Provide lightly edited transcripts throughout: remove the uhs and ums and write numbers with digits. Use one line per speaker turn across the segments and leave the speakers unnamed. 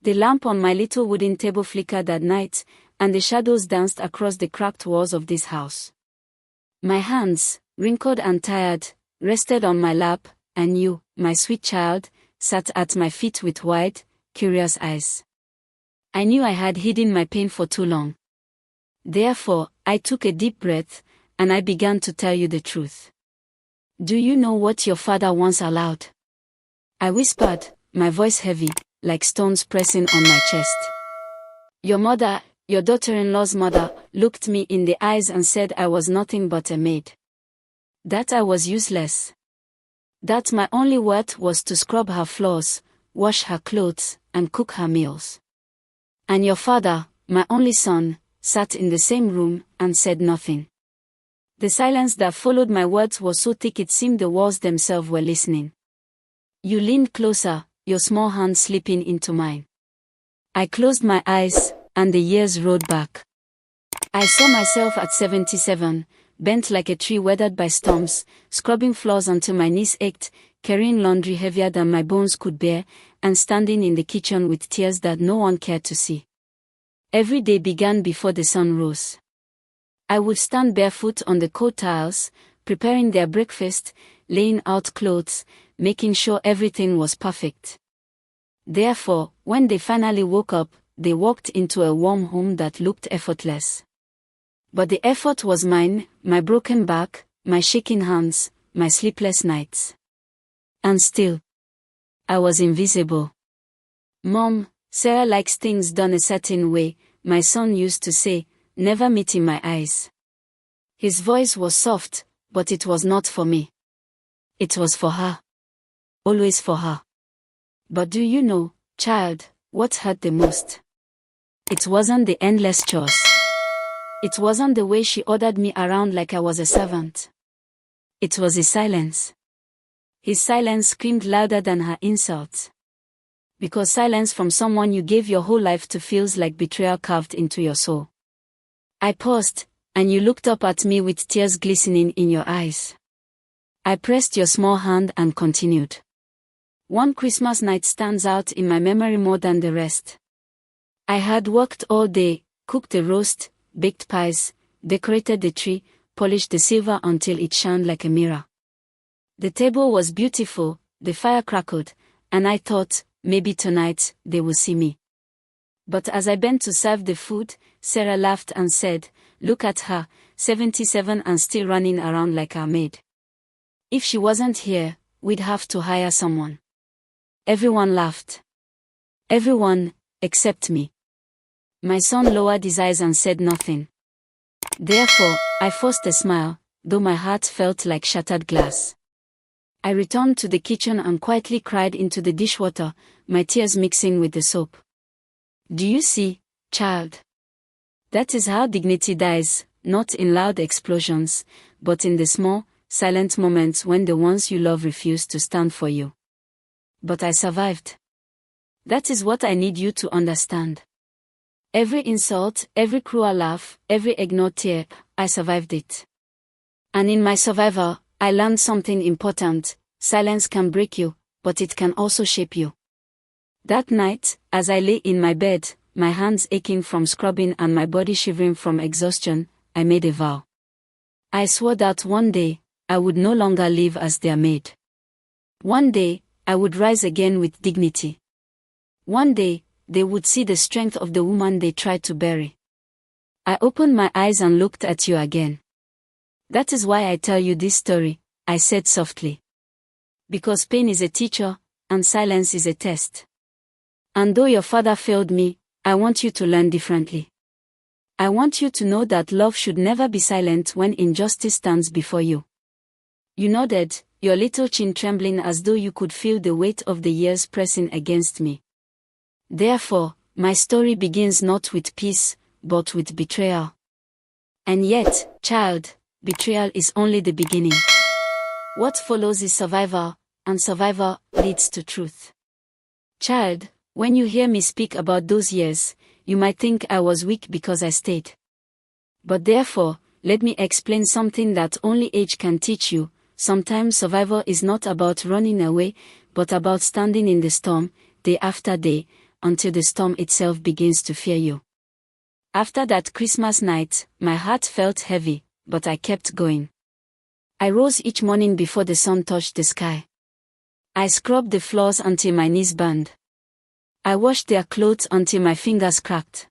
The lamp on my little wooden table flickered at night, and the shadows danced across the cracked walls of this house. My hands, wrinkled and tired, rested on my lap, and you, my sweet child, sat at my feet with wide, curious eyes. I knew I had hidden my pain for too long. Therefore, I took a deep breath, and I began to tell you the truth. Do you know what your father once allowed? I whispered, my voice heavy, like stones pressing on my chest. Your mother, your daughter-in-law's mother, looked me in the eyes and said I was nothing but a maid. That I was useless. That my only worth was to scrub her floors, wash her clothes, and cook her meals. And your father, my only son, sat in the same room and said nothing. The silence that followed my words was so thick it seemed the walls themselves were listening. You leaned closer, your small hand slipping into mine. I closed my eyes, and the years rolled back. I saw myself at 77, bent like a tree weathered by storms, scrubbing floors until my knees ached, carrying laundry heavier than my bones could bear, and standing in the kitchen with tears that no one cared to see. Every day began before the sun rose. I would stand barefoot on the cold tiles, preparing their breakfast, laying out clothes, making sure everything was perfect. Therefore, when they finally woke up, they walked into a warm home that looked effortless. But the effort was mine, my broken back, my shaking hands, my sleepless nights. And still, I was invisible. Mom, Sarah likes things done a certain way, my son used to say, never meeting my eyes. His voice was soft, but it was not for me. It was for her. Always for her. But do you know, child, what hurt the most? It wasn't the endless chores. It wasn't the way she ordered me around like I was a servant. It was his silence. His silence screamed louder than her insults. Because silence from someone you gave your whole life to feels like betrayal carved into your soul. I paused, and you looked up at me with tears glistening in your eyes. I pressed your small hand and continued. One Christmas night stands out in my memory more than the rest. I had worked all day, cooked the roast, baked pies, decorated the tree, polished the silver until it shone like a mirror. The table was beautiful, the fire crackled, and I thought, maybe tonight, they will see me. But as I bent to serve the food, Sarah laughed and said, look at her, 77 and still running around like our maid. If she wasn't here, we'd have to hire someone. Everyone laughed. Everyone, except me. My son lowered his eyes and said nothing. Therefore, I forced a smile, though my heart felt like shattered glass. I returned to the kitchen and quietly cried into the dishwater, my tears mixing with the soap. Do you see, child? That is how dignity dies, not in loud explosions, but in the small, silent moments when the ones you love refuse to stand for you. But I survived. That is what I need you to understand. Every insult, every cruel laugh, every ignored tear, I survived it. And in my survival, I learned something important. Silence can break you, but it can also shape you. That night, as I lay in my bed, my hands aching from scrubbing and my body shivering from exhaustion, I made a vow. I swore that one day, I would no longer live as their maid. One day, I would rise again with dignity. One day, they would see the strength of the woman they tried to bury. I opened my eyes and looked at you again. That is why I tell you this story, I said softly. Because pain is a teacher, and silence is a test. And though your father failed me, I want you to learn differently. I want you to know that love should never be silent when injustice stands before you. You nodded, your little chin trembling as though you could feel the weight of the years pressing against me. Therefore, my story begins not with peace, but with betrayal. And yet, child, betrayal is only the beginning. What follows is survival, and survival leads to truth. Child, when you hear me speak about those years, you might think I was weak because I stayed. But therefore, let me explain something that only age can teach you. Sometimes survival is not about running away, but about standing in the storm, day after day, until the storm itself begins to fear you. After that Christmas night, my heart felt heavy, but I kept going. I rose each morning before the sun touched the sky. I scrubbed the floors until my knees burned. I washed their clothes until my fingers cracked.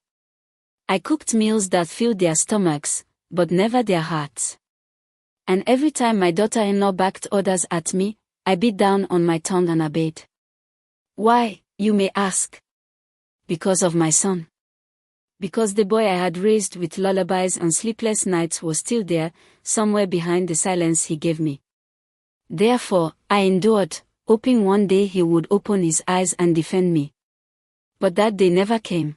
I cooked meals that filled their stomachs, but never their hearts. And every time my daughter-in-law barked orders at me, I bit down on my tongue and obeyed. Why, you may ask? Because of my son. Because the boy I had raised with lullabies and sleepless nights was still there, somewhere behind the silence he gave me. Therefore, I endured, hoping one day he would open his eyes and defend me. But that day never came.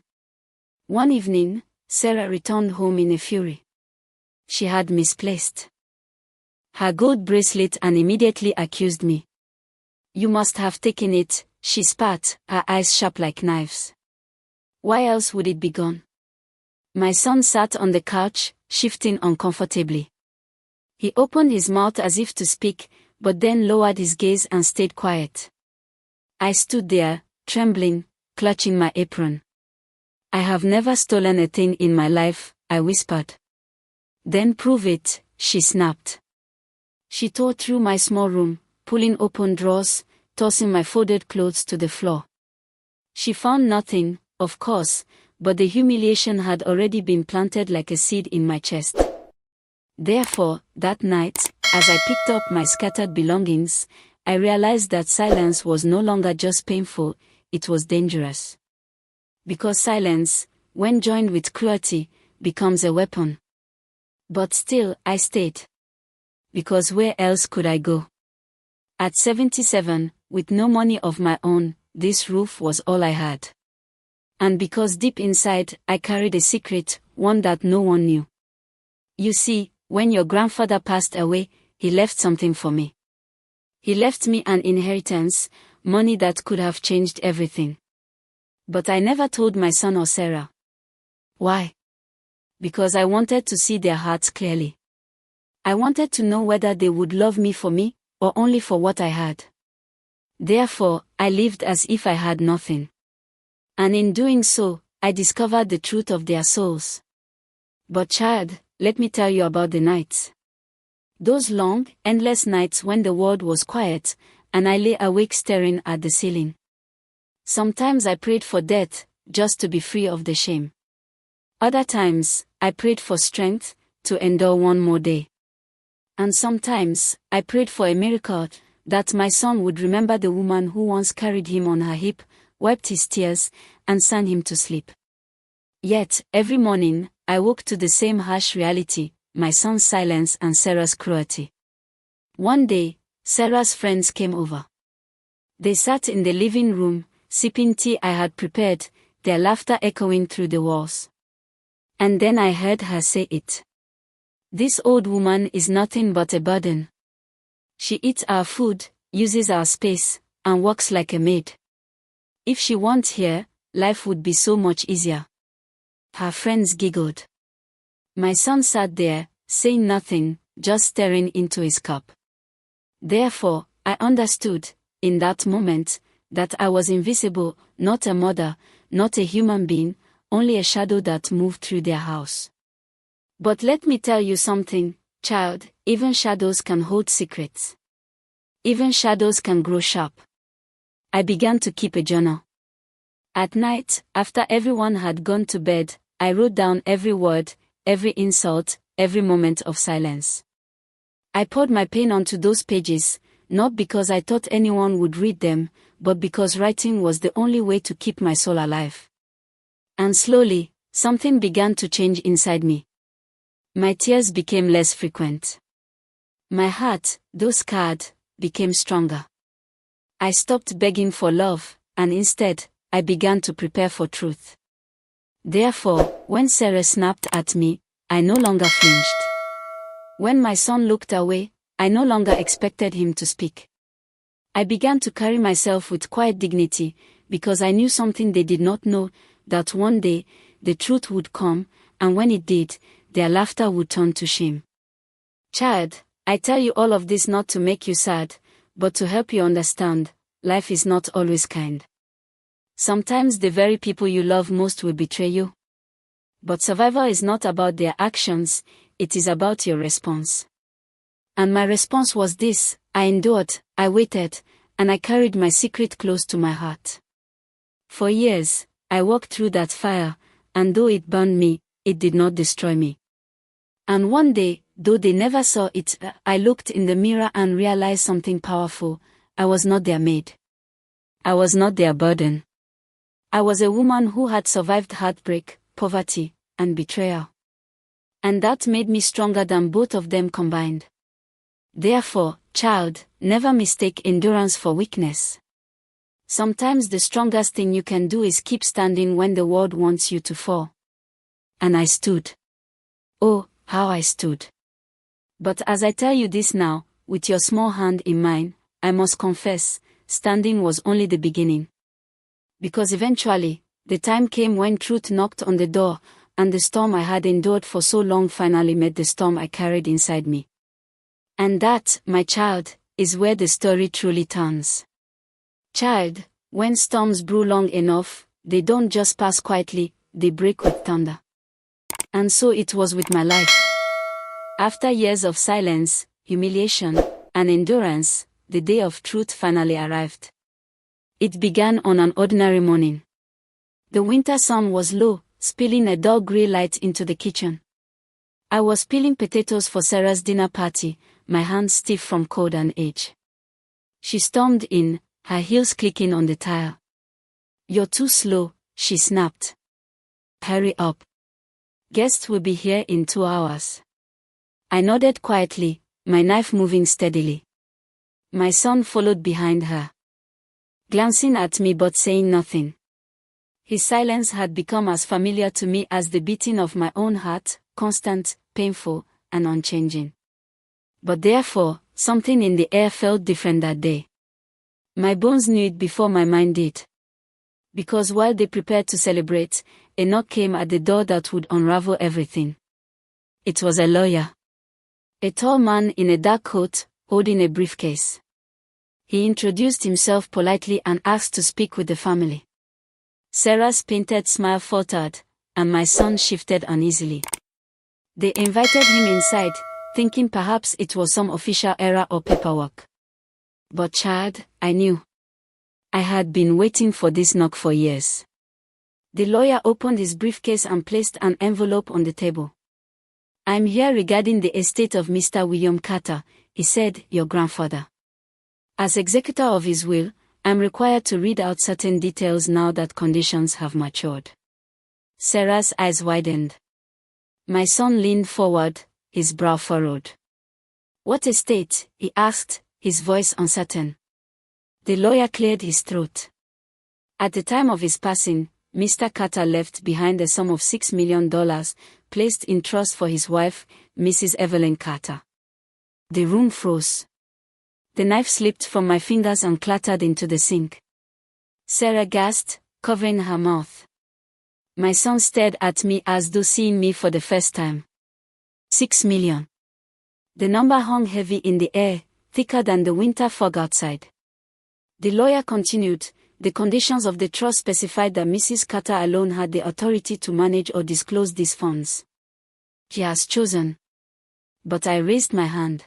One evening, Sarah returned home in a fury. She had misplaced her gold bracelet and immediately accused me. You must have taken it, she spat, her eyes sharp like knives. Why else would it be gone? My son sat on the couch, shifting uncomfortably. He opened his mouth as if to speak, but then lowered his gaze and stayed quiet. I stood there, trembling, clutching my apron. I have never stolen a thing in my life, I whispered. Then prove it, she snapped. She tore through my small room, pulling open drawers, tossing my folded clothes to the floor. She found nothing, of course, but the humiliation had already been planted like a seed in my chest. Therefore, that night, as I picked up my scattered belongings, I realized that silence was no longer just painful, it was dangerous. Because silence, when joined with cruelty, becomes a weapon. But still, I stayed. Because where else could I go? At 77, with no money of my own, this roof was all I had. And because deep inside, I carried a secret, one that no one knew. You see, when your grandfather passed away, he left something for me. He left me an inheritance, money that could have changed everything. But I never told my son or Sarah. Why? Because I wanted to see their hearts clearly. I wanted to know whether they would love me for me, or only for what I had. Therefore, I lived as if I had nothing. And in doing so, I discovered the truth of their souls. But child, let me tell you about the nights. Those long, endless nights when the world was quiet, and I lay awake staring at the ceiling. Sometimes I prayed for death, just to be free of the shame. Other times, I prayed for strength, to endure one more day. And sometimes, I prayed for a miracle, that my son would remember the woman who once carried him on her hip, wiped his tears, and sang him to sleep. Yet, every morning, I woke to the same harsh reality, my son's silence and Sarah's cruelty. One day, Sarah's friends came over. They sat in the living room, sipping tea I had prepared, their laughter echoing through the walls. And then I heard her say it. This old woman is nothing but a burden. She eats our food, uses our space, and works like a maid. If she weren't here, life would be so much easier. Her friends giggled. My son sat there, saying nothing, just staring into his cup. Therefore, I understood, in that moment, that I was invisible, not a mother, not a human being, only a shadow that moved through their house. But let me tell you something, child, even shadows can hold secrets. Even shadows can grow sharp. I began to keep a journal. At night, after everyone had gone to bed, I wrote down every word, every insult, every moment of silence. I poured my pain onto those pages, not because I thought anyone would read them, but because writing was the only way to keep my soul alive. And slowly, something began to change inside me. My tears became less frequent. My heart, though scarred, became stronger. I stopped begging for love, and instead, I began to prepare for truth. Therefore, when Sarah snapped at me, I no longer flinched. When my son looked away, I no longer expected him to speak. I began to carry myself with quiet dignity, because I knew something they did not know, that one day, the truth would come, and when it did, their laughter would turn to shame. Child, I tell you all of this not to make you sad, but to help you understand, life is not always kind. Sometimes the very people you love most will betray you. But survival is not about their actions, it is about your response. And my response was this: I endured, I waited, and I carried my secret close to my heart. For years, I walked through that fire, and though it burned me, it did not destroy me. And one day, though they never saw it, I looked in the mirror and realized something powerful. I was not their maid. I was not their burden. I was a woman who had survived heartbreak, poverty, and betrayal. And that made me stronger than both of them combined. Therefore, child, never mistake endurance for weakness. Sometimes the strongest thing you can do is keep standing when the world wants you to fall. And I stood. Oh, how I stood. But as I tell you this now, with your small hand in mine, I must confess, standing was only the beginning. Because eventually, the time came when truth knocked on the door, and the storm I had endured for so long finally met the storm I carried inside me. And that, my child, is where the story truly turns. Child, when storms brew long enough, they don't just pass quietly, they break with thunder. And so it was with my life. After years of silence, humiliation, and endurance, the day of truth finally arrived. It began on an ordinary morning. The winter sun was low, spilling a dull grey light into the kitchen. I was peeling potatoes for Sarah's dinner party, my hands stiff from cold and age. She stormed in, her heels clicking on the tile. "You're too slow," she snapped. "Hurry up. Guests will be here in 2 hours." I nodded quietly, my knife moving steadily. My son followed behind her, glancing at me but saying nothing. His silence had become as familiar to me as the beating of my own heart, constant, painful, and unchanging. But therefore, something in the air felt different that day. My bones knew it before my mind did. Because while they prepared to celebrate, a knock came at the door that would unravel everything. It was a lawyer. A tall man in a dark coat, holding a briefcase. He introduced himself politely and asked to speak with the family. Sarah's painted smile faltered, and my son shifted uneasily. They invited him inside, thinking perhaps it was some official error or paperwork. But child, I knew. I had been waiting for this knock for years. The lawyer opened his briefcase and placed an envelope on the table. "I'm here regarding the estate of Mr. William Carter," he said, "your grandfather. As executor of his will, I'm required to read out certain details now that conditions have matured." Sarah's eyes widened. My son leaned forward, his brow furrowed. "What estate?" he asked, his voice uncertain. The lawyer cleared his throat. At the time of his passing, Mr. Carter left behind a sum of $6 million, placed in trust for his wife, Mrs. Evelyn Carter. The room froze. The knife slipped from my fingers and clattered into the sink. Sarah gasped, covering her mouth. My son stared at me as though seeing me for the first time. 6 million. The number hung heavy in the air, thicker than the winter fog outside. The lawyer continued, "The conditions of the trust specified that Mrs. Carter alone had the authority to manage or disclose these funds. She has chosen." But I raised my hand.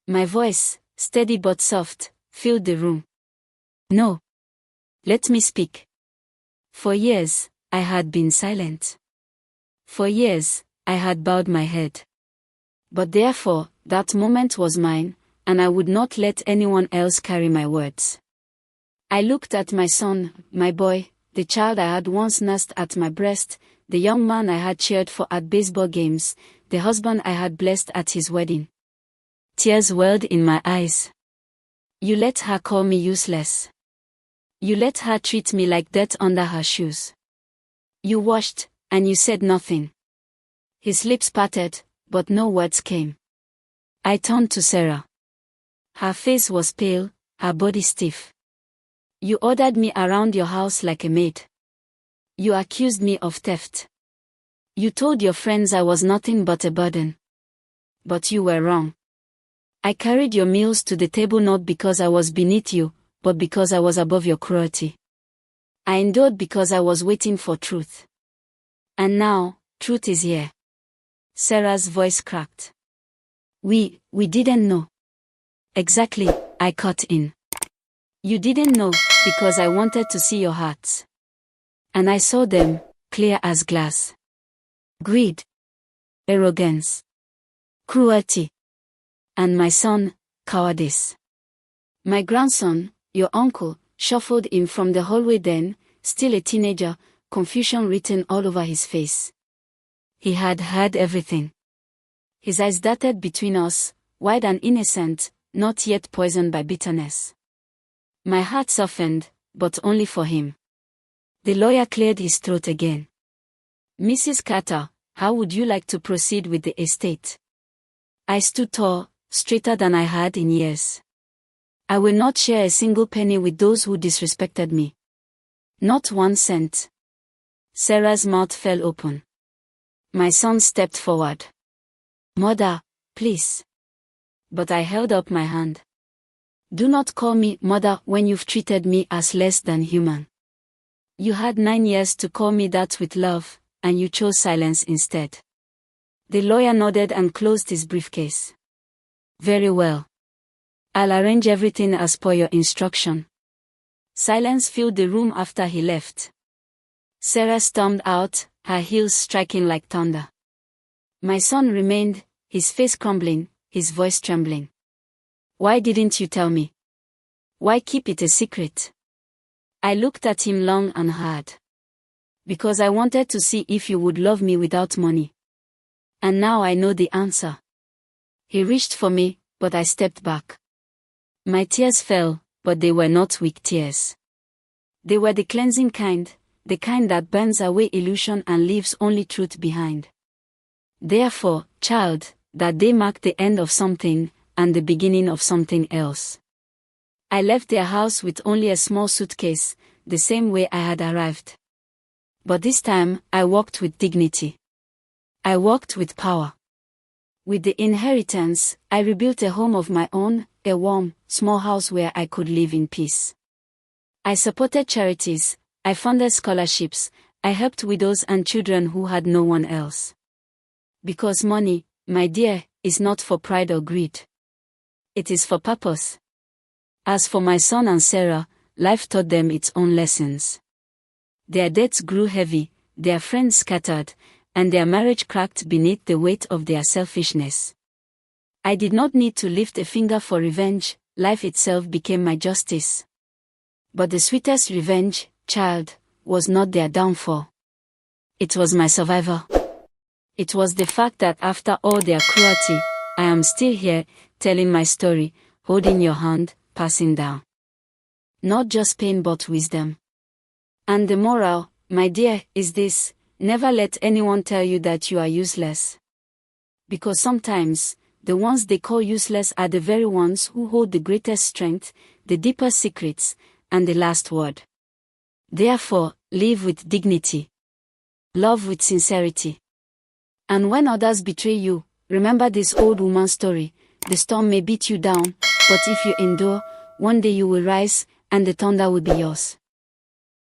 My voice, steady but soft, filled the room. "No. Let me speak." For years, I had been silent. For years, I had bowed my head. But therefore, that moment was mine, and I would not let anyone else carry my words. I looked at my son, my boy, the child I had once nursed at my breast, the young man I had cheered for at baseball games, the husband I had blessed at his wedding. Tears welled in my eyes. "You let her call me useless. You let her treat me like dirt under her shoes. You watched, and you said nothing." His lips parted, but no words came. I turned to Sarah. Her face was pale, her body stiff. "You ordered me around your house like a maid. You accused me of theft. You told your friends I was nothing but a burden. But you were wrong. I carried your meals to the table not because I was beneath you, but because I was above your cruelty. I endured because I was waiting for truth. And now, truth is here. Sarah's voice cracked. We didn't know. Exactly, I cut in. You didn't know, because I wanted to see your hearts. And I saw them, clear as glass. Greed. Arrogance. Cruelty. And my son, cowardice. My grandson, your uncle, shuffled in from the hallway then, still a teenager, confusion written all over his face. He had heard everything. His eyes darted between us, wide and innocent, not yet poisoned by bitterness. My heart softened, but only for him. The lawyer cleared his throat again. Mrs. Carter, how would you like to proceed with the estate? I stood tall, straighter than I had in years. I will not share a single penny with those who disrespected me. Not 1 cent. Sarah's mouth fell open. My son stepped forward. Mother, please. But I held up my hand. Do not call me mother when you've treated me as less than human. You had 9 years to call me that with love, and you chose silence instead. The lawyer nodded and closed his briefcase. Very well. I'll arrange everything as per your instruction. Silence filled the room after he left. Sarah stormed out, her heels striking like thunder. My son remained, his face crumbling, his voice trembling. Why didn't you tell me? Why keep it a secret? I looked at him long and hard. Because I wanted to see if you would love me without money. And now I know the answer. He reached for me, but I stepped back. My tears fell, but they were not weak tears. They were the cleansing kind, the kind that burns away illusion and leaves only truth behind. Therefore, child, that day marked the end of something, and the beginning of something else. I left their house with only a small suitcase, the same way I had arrived. But this time, I walked with dignity. I walked with power. With the inheritance, I rebuilt a home of my own, a warm, small house where I could live in peace. I supported charities, I funded scholarships, I helped widows and children who had no one else. Because money, my dear, is not for pride or greed. It is for purpose. As for my son and Sarah, life taught them its own lessons. Their debts grew heavy, their friends scattered, and their marriage cracked beneath the weight of their selfishness. I did not need to lift a finger for revenge, life itself became my justice. But the sweetest revenge, child, was not their downfall. It was my survival. It was the fact that after all their cruelty, I am still here, telling my story, holding your hand, passing down. Not just pain but wisdom. And the moral, my dear, is this: never let anyone tell you that you are useless. Because sometimes, the ones they call useless are the very ones who hold the greatest strength, the deeper secrets, and the last word. Therefore, live with dignity. Love with sincerity. And when others betray you, remember this old woman's story: the storm may beat you down, but if you endure, one day you will rise, and the thunder will be yours.